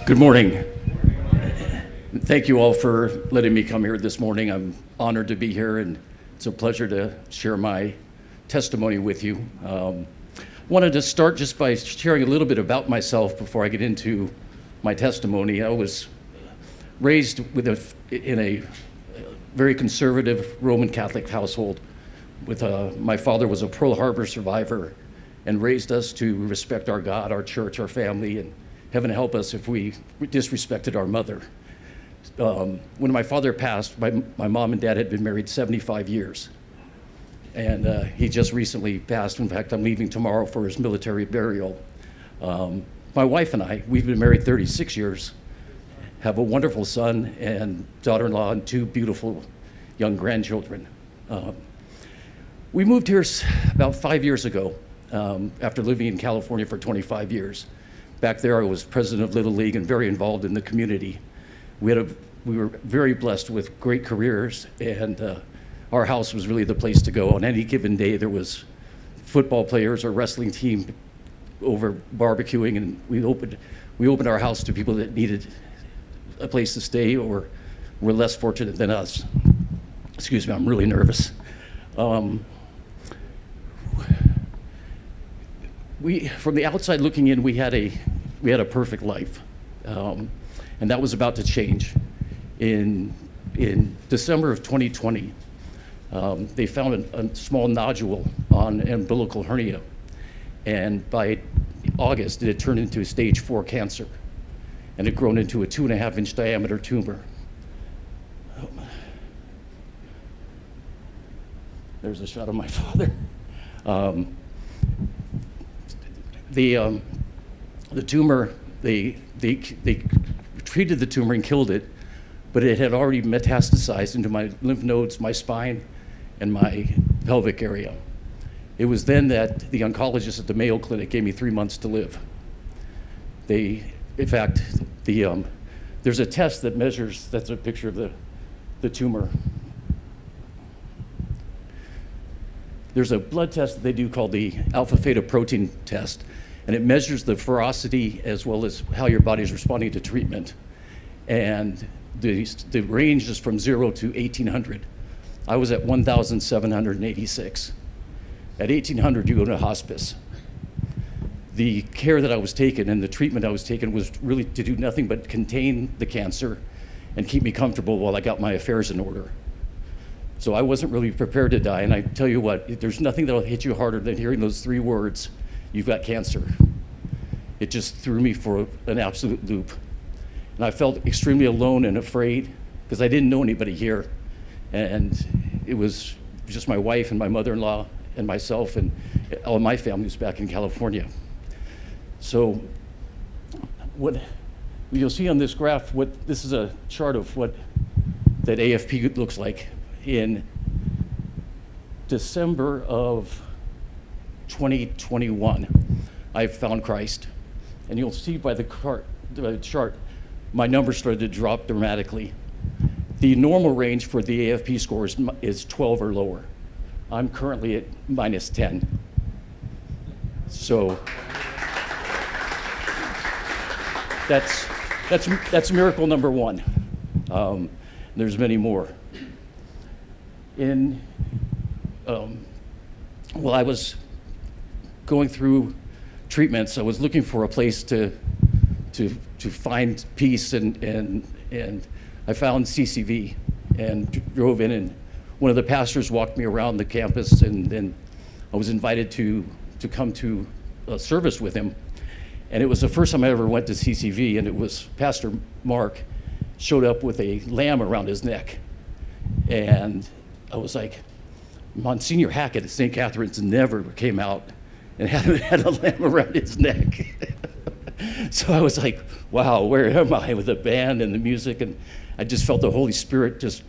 Good morning. Thank you all for letting me come here this morning. I'm honored to be here, and it's a pleasure to share my testimony with you. Wanted to start just by sharing a little bit about myself before I get into my testimony. I was raised in a very conservative Roman Catholic household. My father was a Pearl Harbor survivor and raised us to respect our God, our church, our family, and heaven help us if we disrespected our mother. When my father passed, my mom and dad had been married 75 years. And he just recently passed. In fact, I'm leaving tomorrow for his military burial. My wife and I, we've been married 36 years, have a wonderful son and daughter-in-law and two beautiful young grandchildren. We moved here about 5 years ago after living in California for 25 years. Back there, I was president of Little League and very involved in the community. We were very blessed with great careers, and our house was really the place to go. On any given day, there was football players or wrestling team over barbecuing, and we opened our house to people that needed a place to stay or were less fortunate than us. Excuse me, I'm really nervous. From the outside looking in, we had a perfect life, and that was about to change. In December of 2020, they found a small nodule on an umbilical hernia, and by August, it had turned into a stage 4 cancer, and had grown into a 2.5-inch diameter tumor. There's a shot of my father. The tumor, they treated the tumor and killed it, but it had already metastasized into my lymph nodes, my spine, and my pelvic area. It was then that the oncologist at the Mayo Clinic gave me 3 months to live. In fact, there's a test that measures, that's a picture of the tumor. There's a blood test that they do called the alpha-fetoprotein test, and it measures the ferocity as well as how your body is responding to treatment. And the range is from 0 to 1,800. I was at 1,786. At 1,800, you go to hospice. The care that I was taking and the treatment I was taking was really to do nothing but contain the cancer and keep me comfortable while I got my affairs in order. So I wasn't really prepared to die, and I tell you what, there's nothing that'll hit you harder than hearing those 3 words, "You've got cancer." It just threw me for an absolute loop. And I felt extremely alone and afraid because I didn't know anybody here. And it was just my wife and my mother-in-law and myself, and all my family was back in California. So what you'll see on this graph, this is a chart of what that AFP looks like. In December of 2021, I found Christ. And you'll see by the chart, my numbers started to drop dramatically. The normal range for the AFP score is 12 or lower. I'm currently at -10. So that's miracle number 1. There's many more. While I was going through treatments, I was looking for a place to find peace, and I found CCV and drove in, and one of the pastors walked me around the campus, and then I was invited to come to a service with him. And it was the first time I ever went to CCV, and it was Pastor Mark showed up with a lamb around his neck. And I was like, Monsignor Hackett at St. Catherine's never came out and had a lamb around his neck. So I was like, wow, where am I with the band and the music? And I just felt the Holy Spirit just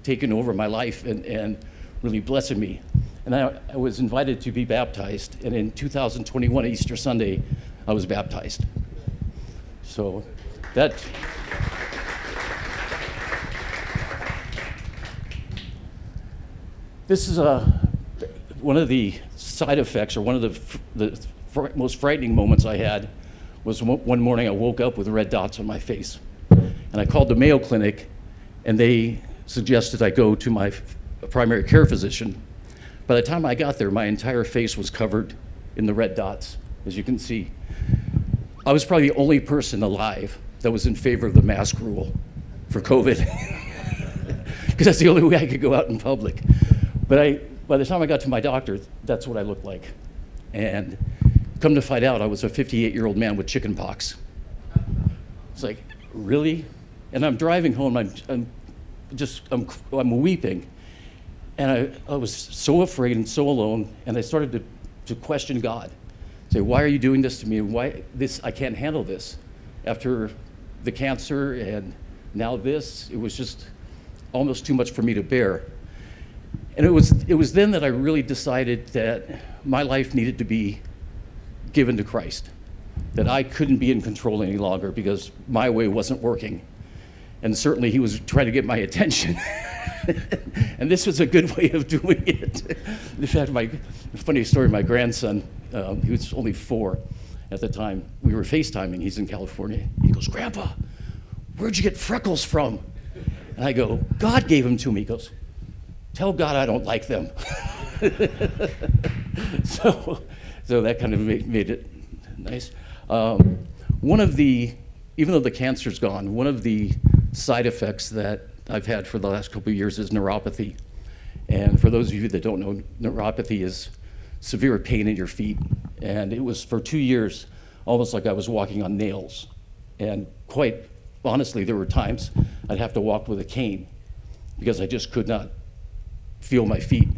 taking over my life and really blessing me. And I was invited to be baptized. And in 2021, Easter Sunday, I was baptized. So that... This is one of the side effects, or one of the most frightening moments I had was one morning I woke up with red dots on my face. And I called the Mayo Clinic, and they suggested I go to my primary care physician. By the time I got there, my entire face was covered in the red dots, as you can see. I was probably the only person alive that was in favor of the mask rule for COVID, because that's the only way I could go out in public. But by the time I got to my doctor, that's what I looked like. And come to find out, I was a 58-year-old man with chicken pox. It's like, really? And I'm driving home, I'm weeping. And I was so afraid and so alone, and I started to question God. Say, why are you doing this to me? Why this? I can't handle this. After the cancer and now this, it was just almost too much for me to bear. And it was then that I really decided that my life needed to be given to Christ, that I couldn't be in control any longer because my way wasn't working. And certainly he was trying to get my attention. And this was a good way of doing it. In fact, funny story, my grandson, he was only 4 at the time. We were FaceTiming, he's in California. He goes, "Grandpa, where'd you get freckles from?" And I go, "God gave them to me." He goes, "Tell God I don't like them." So that kind of made it nice. Even though the cancer's gone, one of the side effects that I've had for the last couple of years is neuropathy. And for those of you that don't know, neuropathy is severe pain in your feet. And it was for 2 years, almost like I was walking on nails. And quite honestly, there were times I'd have to walk with a cane because I just could not feel my feet.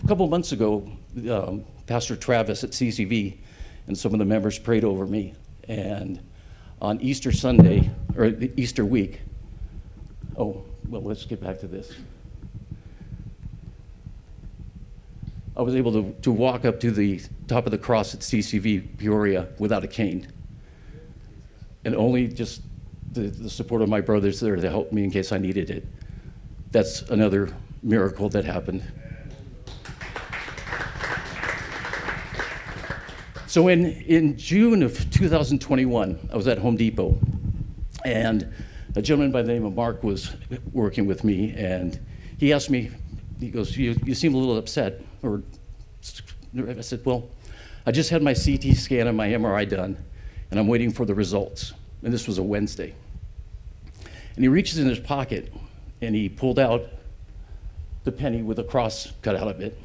A couple of months ago, Pastor Travis at CCV and some of the members prayed over me. And on Easter Sunday, or the Easter week, let's get back to this. I was able to walk up to the top of the cross at CCV Peoria without a cane. And only just the support of my brothers there to help me in case I needed it. That's another miracle that happened. So in June of 2021, I was at Home Depot, and a gentleman by the name of Mark was working with me, and he asked me, he goes, you seem a little upset. I said, well, I just had my CT scan and my MRI done, and I'm waiting for the results. And this was a Wednesday. And he reaches in his pocket, and he pulled out the penny with a cross cut out of it.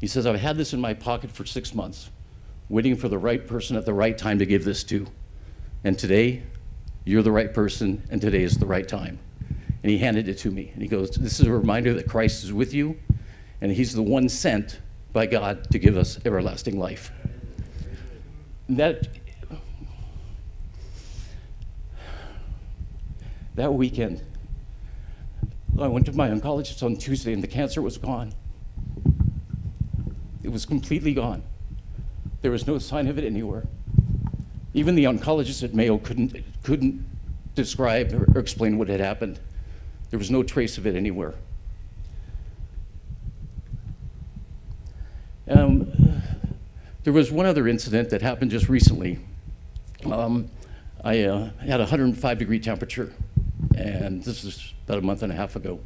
He says, I've had this in my pocket for 6 months, waiting for the right person at the right time to give this to. And today, you're the right person, and today is the right time. And he handed it to me, and he goes, this is a reminder that Christ is with you, and he's the one sent by God to give us everlasting life. And that weekend, I went to my oncologist on Tuesday, and the cancer was gone. It was completely gone. There was no sign of it anywhere. Even the oncologist at Mayo couldn't describe or explain what had happened. There was no trace of it anywhere. There was one other incident that happened just recently. I had a 105-degree temperature, and this is about a month and a half ago.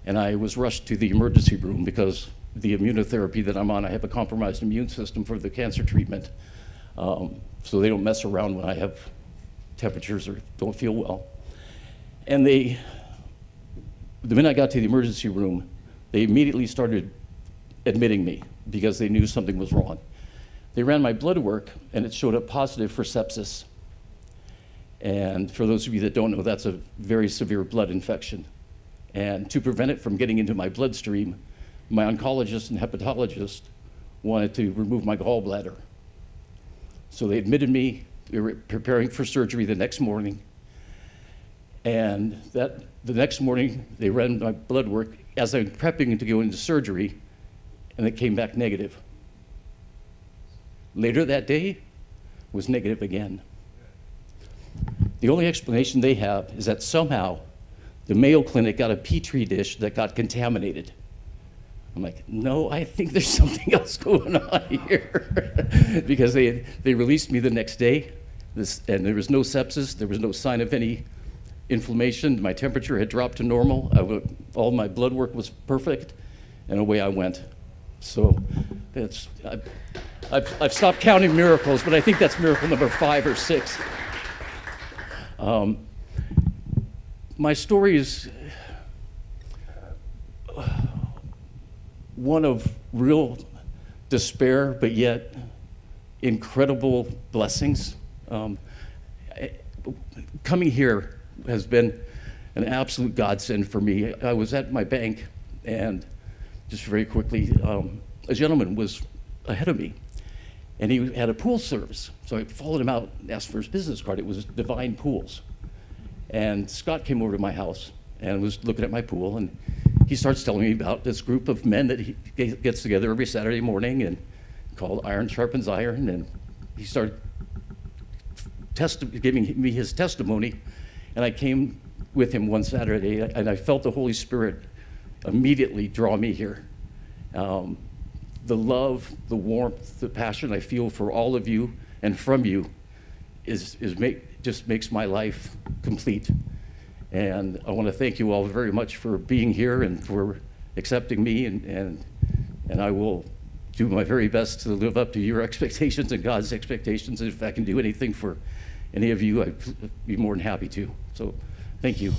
And I was rushed to the emergency room because the immunotherapy that I'm on, I have a compromised immune system for the cancer treatment. So they don't mess around when I have temperatures or don't feel well. And the minute I got to the emergency room, they immediately started admitting me because they knew something was wrong. They ran my blood work, and it showed up positive for sepsis. And for those of you that don't know, that's a very severe blood infection. And to prevent it from getting into my bloodstream, my oncologist and hepatologist wanted to remove my gallbladder. So they admitted me. They were preparing for surgery the next morning. And the next morning, they ran my blood work as I'm prepping to go into surgery, and it came back negative. Later that day, was negative again. The only explanation they have is that somehow the Mayo Clinic got a Petri dish that got contaminated. I'm like, no, I think there's something else going on here. Because they released me the next day, and there was no sepsis, there was no sign of any inflammation. My temperature had dropped to normal. All my blood work was perfect, and away I went. So I've stopped counting miracles, but I think that's miracle number 5 or 6. My story is one of real despair, but yet incredible blessings. Coming here has been an absolute godsend for me. I was at my bank, and just very quickly, a gentleman was ahead of me, and he had a pool service. So I followed him out and asked for his business card. It was Divine Pools. And Scott came over to my house and was looking at my pool, and he starts telling me about this group of men that he gets together every Saturday morning and called Iron Sharpens Iron, and he started giving me his testimony, and I came with him one Saturday, and I felt the Holy Spirit immediately draw me here. The love, the warmth, the passion I feel for all of you and from you just makes my life complete. And I want to thank you all very much for being here and for accepting me, and I will do my very best to live up to your expectations and God's expectations. And if I can do anything for any of you, I'd be more than happy to. So thank you.